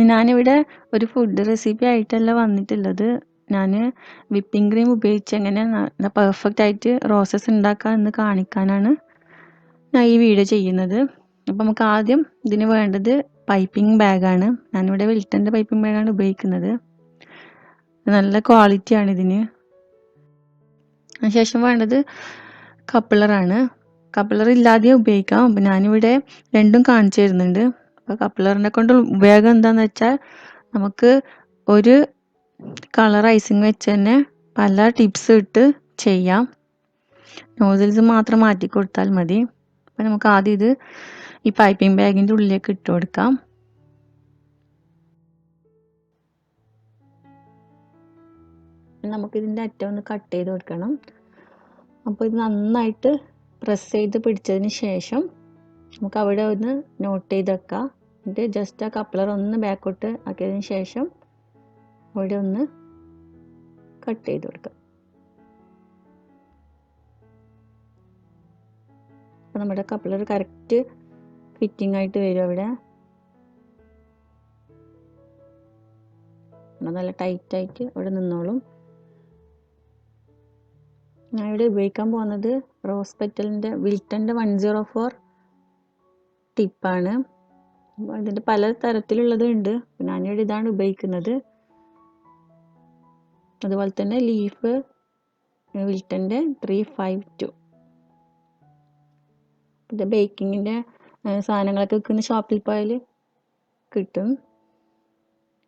ഞാനിവിടെ ഒരു food recipe ആയിട്ടല്ല വന്നിട്ടുള്ളത്. ഞാൻ വിപ്പിംഗ് ക്രീം ഉപയോഗിച്ച് എങ്ങനെ നല്ല പെർഫെക്റ്റ് ആയിട്ട് റോസസ് ഉണ്ടാക്കാം എന്ന് കാണിക്കാനാണ് ഞാൻ ഈ വീഡിയോ ചെയ്യുന്നത്. അപ്പോൾ നമുക്ക് ആദ്യം ഇതിന് വേണ്ടത് പൈപ്പിംഗ് ബാഗാണ്. ഞാനിവിടെ വിൽട്ടൻ്റെ പൈപ്പിംഗ് ബാഗാണ് ഉപയോഗിക്കുന്നത്. നല്ല ക്വാളിറ്റിയാണ് ഇതിന്. അതിനുശേഷം വേണ്ടത് കപ്പിളറാണ്. കപ്പിളർ ഇല്ലാതെയും ഉപയോഗിക്കാം. അപ്പോൾ ഞാനിവിടെ രണ്ടും കാണിച്ചു തരുന്നുണ്ട്. അപ്പോൾ കപ്പിളറിനെ കൊണ്ട് ഉപയോഗം എന്താണെന്ന് വെച്ചാൽ നമുക്ക് ഒരു കളർ ഐസിങ് വെച്ച് തന്നെ പല ടിപ്സ് ഇട്ട് ചെയ്യാം. നോസിൽസ് മാത്രം മാറ്റി കൊടുത്താൽ മതി. അപ്പോൾ നമുക്ക് ആദ്യം ഇത് ഈ പൈപ്പിംഗ് ബാഗിൻ്റെ ഉള്ളിലേക്ക് ഇട്ട് കൊടുക്കാം. നമുക്കിതിൻ്റെ അറ്റം ഒന്ന് കട്ട് ചെയ്ത് കൊടുക്കണം. അപ്പോൾ ഇത് നന്നായിട്ട് പ്രസ് ചെയ്ത് പിടിച്ചതിന് ശേഷം നമുക്ക് അവിടെ ഒന്ന് നോട്ട് ചെയ്ത് വെക്കാം. എന്നിട്ട് ജസ്റ്റ് ആ കപ്ലർ ഒന്ന് ബാക്കോട്ട് ആക്കിയതിന് ശേഷം അവിടെ ഒന്ന് കട്ട് ചെയ്ത് കൊടുക്കാം. അപ്പോൾ നമ്മുടെ കപ്ലർ കറക്റ്റ് ഫിറ്റിംഗ് ആയിട്ട് വരും. അവിടെ നല്ല ടൈറ്റായിട്ട് അവിടെ നിന്നോളും. ഞാൻ ഇവിടെ ഉപയോഗിക്കാൻ പോകുന്നത് റോസ് പെറ്റലിൻ്റെ വിൽട്ടൻ്റെ 104 ടിപ്പാണ്. ഇതിൻ്റെ പല തരത്തിലുള്ളത് ഉണ്ട്. ഞാനിവിടെ ഇതാണ് ഉപയോഗിക്കുന്നത്. അതുപോലെ തന്നെ ലീഫ് വിൽട്ടൻ്റെ 352. ഇത് ബേക്കിങ്ങിൻ്റെ സാധനങ്ങളൊക്കെ വിൽക്കുന്ന ഷോപ്പിൽ പോയാൽ കിട്ടും.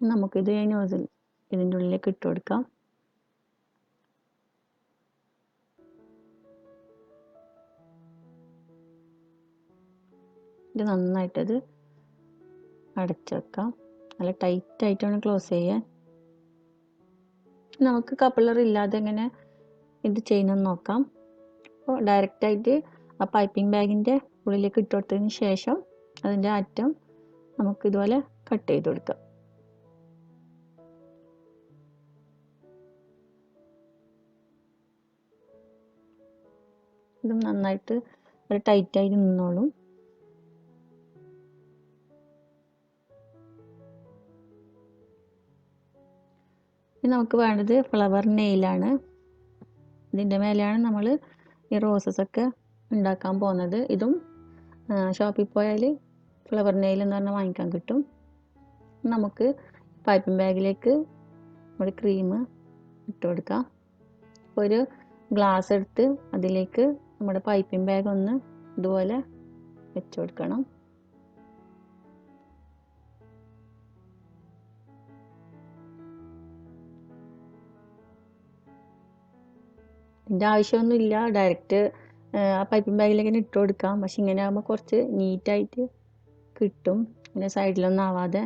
നമുക്കിത് നോസിൽ ഇതിൻ്റെ ഉള്ളിലേക്ക് ഇട്ട് കൊടുക്കാം. ഇത് നന്നായിട്ടത് അടച്ചു വെക്കാം. നല്ല ടൈറ്റായിട്ട് വേണം ക്ലോസ് ചെയ്യാൻ. നമുക്ക് കപ്പിളർ ഇല്ലാതെ എങ്ങനെ ഇത് ചെയ്യുന്നതെന്ന് നോക്കാം. അപ്പോൾ ഡയറക്റ്റായിട്ട് ആ പൈപ്പിംഗ് ബാഗിൻ്റെ ഉള്ളിലേക്ക് ഇട്ട് കൊടുത്തതിന് ശേഷം അതിൻ്റെ അറ്റം നമുക്ക് ഇതുപോലെ കട്ട് ചെയ്ത് കൊടുക്കാം. ഇതും നന്നായിട്ട് ഒരു ടൈറ്റായി നിന്നോളും. ഇനി നമുക്ക് വേണ്ടത് ഫ്ലവർ നെയിലാണ്. ഇതിൻ്റെ മേലെയാണ് നമ്മൾ ഈ റോസസ് ഒക്കെ ഉണ്ടാക്കാൻ പോകുന്നത്. ഇതും ഷോപ്പിൽ പോയാൽ ഫ്ലവർ നെയിൽ എന്ന് പറഞ്ഞാൽ വാങ്ങിക്കാൻ കിട്ടും. നമുക്ക് പൈപ്പിംഗ് ബാഗിലേക്ക് നമ്മുടെ ക്രീം ഇട്ട് കൊടുക്കാം. ഒരു ഗ്ലാസ് എടുത്ത് അതിലേക്ക് നമ്മുടെ പൈപ്പിംഗ് ബാഗ് ഒന്ന് ഇതുപോലെ വെച്ച് കൊടുക്കണം. ഇതിൻ്റെ ആവശ്യമൊന്നുമില്ല, ഡയറക്റ്റ് ആ പൈപ്പിംഗ് ബാഗിലേക്ക് ഇട്ട് കൊടുക്കാം. പക്ഷെ ഇങ്ങനെ ആകുമ്പോൾ കുറച്ച് നീറ്റായിട്ട് കിട്ടും, പിന്നെ സൈഡിലൊന്നും ആവാതെ.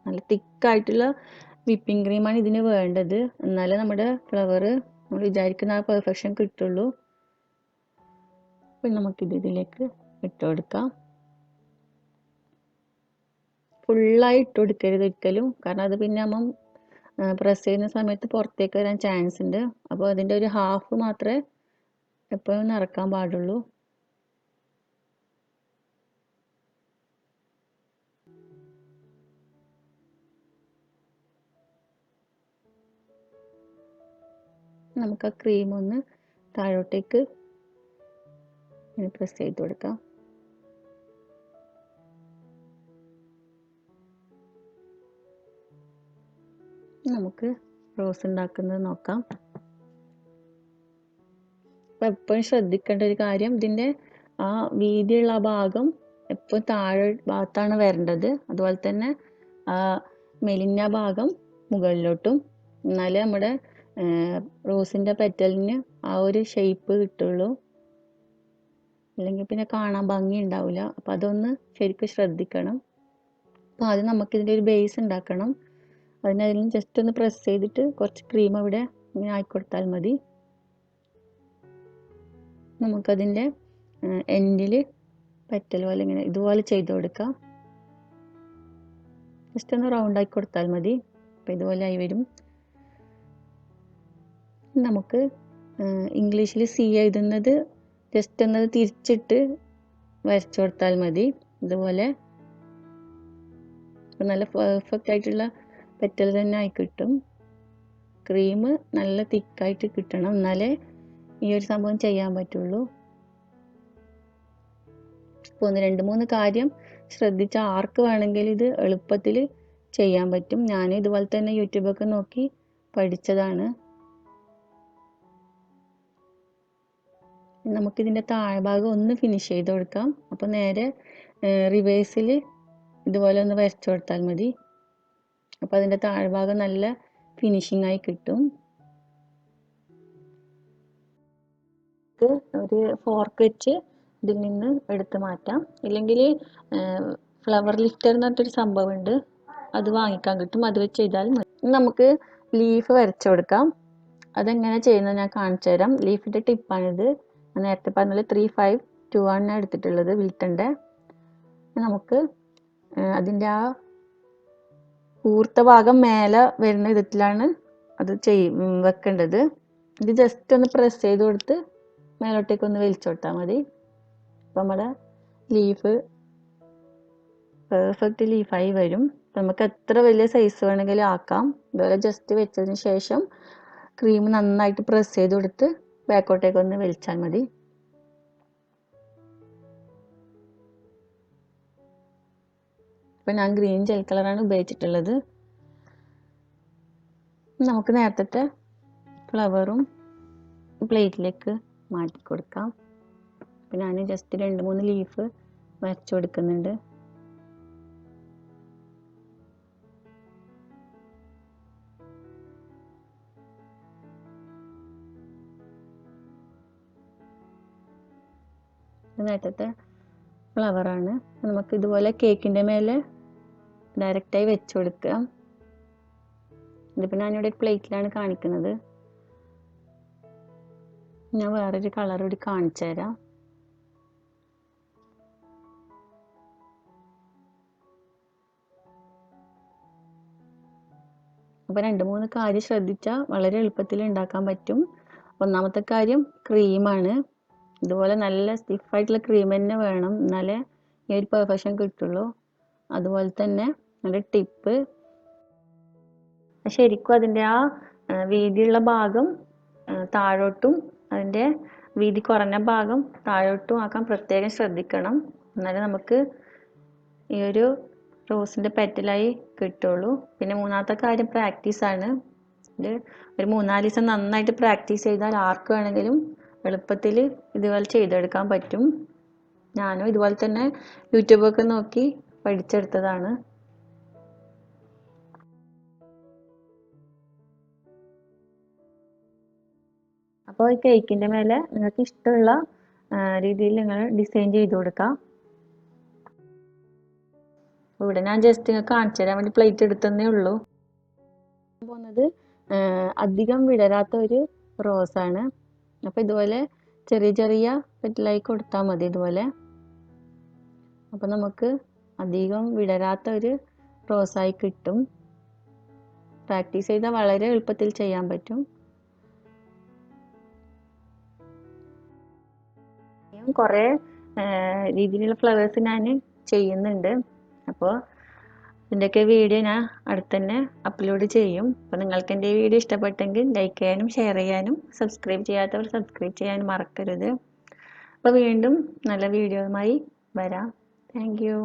നല്ല തിക്കായിട്ടുള്ള വിപ്പിംഗ് ക്രീമാണ് ഇതിന് വേണ്ടത്. എന്നാലേ നമ്മുടെ ഫ്ലവർ നമ്മൾ വിചാരിക്കുന്ന ആ പെർഫെക്ഷൻ കിട്ടുള്ളൂ. പിന്നെ നമുക്കിത് ഇതിലേക്ക് ഇട്ട് കൊടുക്കാം. ഫുള്ളായി ഇട്ട് കൊടുക്കരുത് ഒരിക്കലും, കാരണം അത് പിന്നെ നമ്മൾ പ്രസ് ചെയ്യുന്ന സമയത്ത് പുറത്തേക്ക് വരാൻ ചാൻസ് ഉണ്ട്. അപ്പോൾ അതിൻ്റെ ഒരു ഹാഫ് മാത്രമേ എപ്പോഴും നിറക്കാൻ പാടുള്ളൂ. നമുക്ക് ആ ക്രീം ഒന്ന് താഴോട്ടേക്ക് പ്രസ് ചെയ്ത് കൊടുക്കാം. നമുക്ക് റോസ് ഉണ്ടാക്കുന്നത് നോക്കാം. അപ്പം എപ്പോഴും ശ്രദ്ധിക്കേണ്ട ഒരു കാര്യം, ഇതിൻ്റെ ആ വീതിയുള്ള ഭാഗം എപ്പോഴും താഴെ ഭാഗത്താണ് വരേണ്ടത്. അതുപോലെ തന്നെ മെലിഞ്ഞ ഭാഗം മുകളിലോട്ടും, എന്നാലേ നമ്മുടെ റോസിൻ്റെ പെറ്റലിന് ആ ഒരു ഷേപ്പ് കിട്ടുള്ളൂ. അല്ലെങ്കിൽ പിന്നെ കാണാൻ ഭംഗി ഉണ്ടാവില്ല. അപ്പോൾ അതൊന്ന് ശരിക്കും ശ്രദ്ധിക്കണം. അപ്പോൾ ആദ്യം നമുക്കിതിൻ്റെ ഒരു ബേസ് ഉണ്ടാക്കണം. അതിനതിലും ജസ്റ്റ് ഒന്ന് പ്രസ് ചെയ്തിട്ട് കുറച്ച് ക്രീം അവിടെ ഇങ്ങനെ ആയിക്കൊടുത്താൽ മതി. നമുക്കതിൻ്റെ എൻഡിൽ പെറ്റൽ പോലെ ഇങ്ങനെ ഇതുപോലെ ചെയ്ത് കൊടുക്കാം. ജസ്റ്റ് ഒന്ന് റൗണ്ട് ആക്കി കൊടുത്താൽ മതി. അപ്പോൾ ഇതുപോലെ ആയി വരും. നമുക്ക് ഇംഗ്ലീഷിൽ സി എഴുതുന്നത് ജസ്റ്റ് ഒന്നത് തിരിച്ചിട്ട് വരച്ചു കൊടുത്താൽ മതി. ഇതുപോലെ നല്ല പെർഫെക്റ്റ് ആയിട്ടുള്ള പെറ്റൽ തന്നെ ആയി കിട്ടും. ക്രീം നല്ല തിക്കായിട്ട് കിട്ടണം, എന്നാലേ ഈ ഒരു സംഭവം ചെയ്യാൻ പറ്റുള്ളൂ. അപ്പോൾ 2-3 കാര്യം ശ്രദ്ധിച്ച ആർക്ക് വേണമെങ്കിലും ഇത് എളുപ്പത്തിൽ ചെയ്യാൻ പറ്റും. ഞാൻ ഇതുപോലെ തന്നെ യൂട്യൂബൊക്കെ നോക്കി പഠിച്ചതാണ്. നമുക്കിതിൻ്റെ താഴ്ഭാഗം ഒന്ന് ഫിനിഷ് ചെയ്ത് കൊടുക്കാം. അപ്പോൾ നേരെ റിവേഴ്സിൽ ഇതുപോലെ ഒന്ന് വരച്ചു കൊടുത്താൽ മതി. അപ്പോൾ അതിൻ്റെ താഴ്ഭാഗം നല്ല ഫിനിഷിംഗ് ആയി കിട്ടും. ഒരു ഫോർക്ക് വെച്ച് ഇതിൽ നിന്ന് എടുത്ത് മാറ്റാം. ഇല്ലെങ്കിൽ ഫ്ലവർ ലിഫ്റ്റർ എന്ന് പറഞ്ഞിട്ടൊരു സംഭവമുണ്ട്, അത് വാങ്ങിക്കാൻ കിട്ടും, അത് വെച്ച് ചെയ്താൽ മതി. നമുക്ക് ലീഫ് വരച്ചു കൊടുക്കാം. അതെങ്ങനെ ചെയ്യുന്നത് ഞാൻ കാണിച്ചു തരാം. ലീഫിൻ്റെ ടിപ്പാണിത്. ഞാൻ നേരത്തെ പറഞ്ഞത് 352 ആണ് ഞാൻ എടുത്തിട്ടുള്ളത് വിൽട്ടൻ്റെ. നമുക്ക് അതിൻ്റെ ആ കൂർത്ത ഭാഗം മേലെ വരുന്ന വിധത്തിലാണ് അത് വെക്കേണ്ടത്. ഇത് ജസ്റ്റ് ഒന്ന് പ്രസ് ചെയ്ത് കൊടുത്ത് മേലോട്ടേക്ക് ഒന്ന് വലിച്ചു കൊടുത്താൽ മതി. അപ്പം നമ്മുടെ ലീഫ് പെർഫെക്റ്റ് ലീഫായി വരും. നമുക്ക് എത്ര വലിയ സൈസ് വേണമെങ്കിലും ആക്കാം. ഇതുപോലെ ജസ്റ്റ് വെച്ചതിന് ശേഷം ക്രീം നന്നായിട്ട് പ്രസ് ചെയ്ത് കൊടുത്ത് ബാക്കോട്ടേക്ക് ഒന്ന് വലിച്ചാൽ മതി. അപ്പം ഞാൻ ഗ്രീൻ ജെൽ കളറാണ് ഉപയോഗിച്ചിട്ടുള്ളത്. നമുക്ക് നേരത്തെ ഫ്ലവറും പ്ലേറ്റിലേക്ക് മാറ്റി കൊടുക്കാം. അപ്പം ഞാൻ ജസ്റ്റ് 2-3 ലീഫ് വരച്ചു കൊടുക്കുന്നുണ്ട്. നേരത്തെ ഫ്ലവറാണ്. നമുക്ക് ഇതുപോലെ കേക്കിൻ്റെ മേലെ ഡയറക്റ്റായി വെച്ച് കൊടുക്കാം. ഇതിപ്പോൾ ഞാനിവിടെ പ്ലേറ്റിലാണ് കാണിക്കുന്നത്. ഞാൻ വേറൊരു കളർ കൂടി കാണിച്ചു തരാം. അപ്പോൾ 2-3 കാര്യം ശ്രദ്ധിച്ചാൽ വളരെ എളുപ്പത്തിൽ ഉണ്ടാക്കാൻ പറ്റും. ഒന്നാമത്തെ കാര്യം ക്രീമാണ്. ഇതുപോലെ നല്ല സ്റ്റിഫായിട്ടുള്ള ക്രീം തന്നെ വേണം, എന്നാലേ ഈ ഒരു പെർഫെക്ഷൻ കിട്ടുള്ളൂ. അതുപോലെ തന്നെ അതിൻ്റെ ടിപ്പ്, ശരിക്കും അതിൻ്റെ ആ വീതിയുള്ള ഭാഗം താഴോട്ടും അതിൻ്റെ വീതി കുറഞ്ഞ ഭാഗം താഴോട്ടും ആക്കാൻ പ്രത്യേകം ശ്രദ്ധിക്കണം. എന്നാലേ നമുക്ക് ഈ ഒരു റോസിൻ്റെ പെറ്റലായി കിട്ടുള്ളൂ. പിന്നെ മൂന്നാമത്തെ കാര്യം പ്രാക്ടീസാണ്. ഇത് ഒരു 3-4 ദിവസം നന്നായിട്ട് പ്രാക്ടീസ് ചെയ്താൽ ആർക്ക് വേണമെങ്കിലും എളുപ്പത്തിൽ ഇതുപോലെ ചെയ്തെടുക്കാൻ പറ്റും. ഞാനും ഇതുപോലെ തന്നെ യൂട്യൂബൊക്കെ നോക്കി പഠിച്ചെടുത്തതാണ്. അപ്പോൾ ഈ കേക്കിൻ്റെ മേലെ നിങ്ങൾക്ക് ഇഷ്ടമുള്ള രീതിയിൽ നിങ്ങൾ ഡിസൈൻ ചെയ്ത് കൊടുക്കാം. ഇവിടെ ഞാൻ ജസ്റ്റ് നിങ്ങൾക്ക് കാണിച്ചു തരാൻ വേണ്ടി പ്ലേറ്റ് എടുത്തതേ ഉള്ളൂ. പോകുന്നത് അധികം വിടരാത്ത ഒരു റോസാണ്. അപ്പോൾ ഇതുപോലെ ചെറിയ ചെറിയ പെറ്റലായി കൊടുത്താൽ മതി ഇതുപോലെ. അപ്പോൾ നമുക്ക് അധികം വിടരാത്ത ഒരു റോസായി കിട്ടും. പ്രാക്ടീസ് ചെയ്താൽ വളരെ എളുപ്പത്തിൽ ചെയ്യാൻ പറ്റും. കുറേ രീതിയിലുള്ള ഫ്ലവേഴ്സ് ഞാൻ ചെയ്യുന്നുണ്ട്. അപ്പോൾ ഇതിൻ്റെയൊക്കെ വീഡിയോ ഞാൻ അടുത്ത് തന്നെ അപ്ലോഡ് ചെയ്യും. അപ്പോൾ നിങ്ങൾക്ക് എൻ്റെ വീഡിയോ ഇഷ്ടപ്പെട്ടെങ്കിൽ ലൈക്ക് ചെയ്യാനും ഷെയർ ചെയ്യാനും സബ്സ്ക്രൈബ് ചെയ്യാത്തവർ സബ്സ്ക്രൈബ് ചെയ്യാനും മറക്കരുത്. അപ്പോൾ വീണ്ടും നല്ല വീഡിയോയുമായി വരാം. Thank you.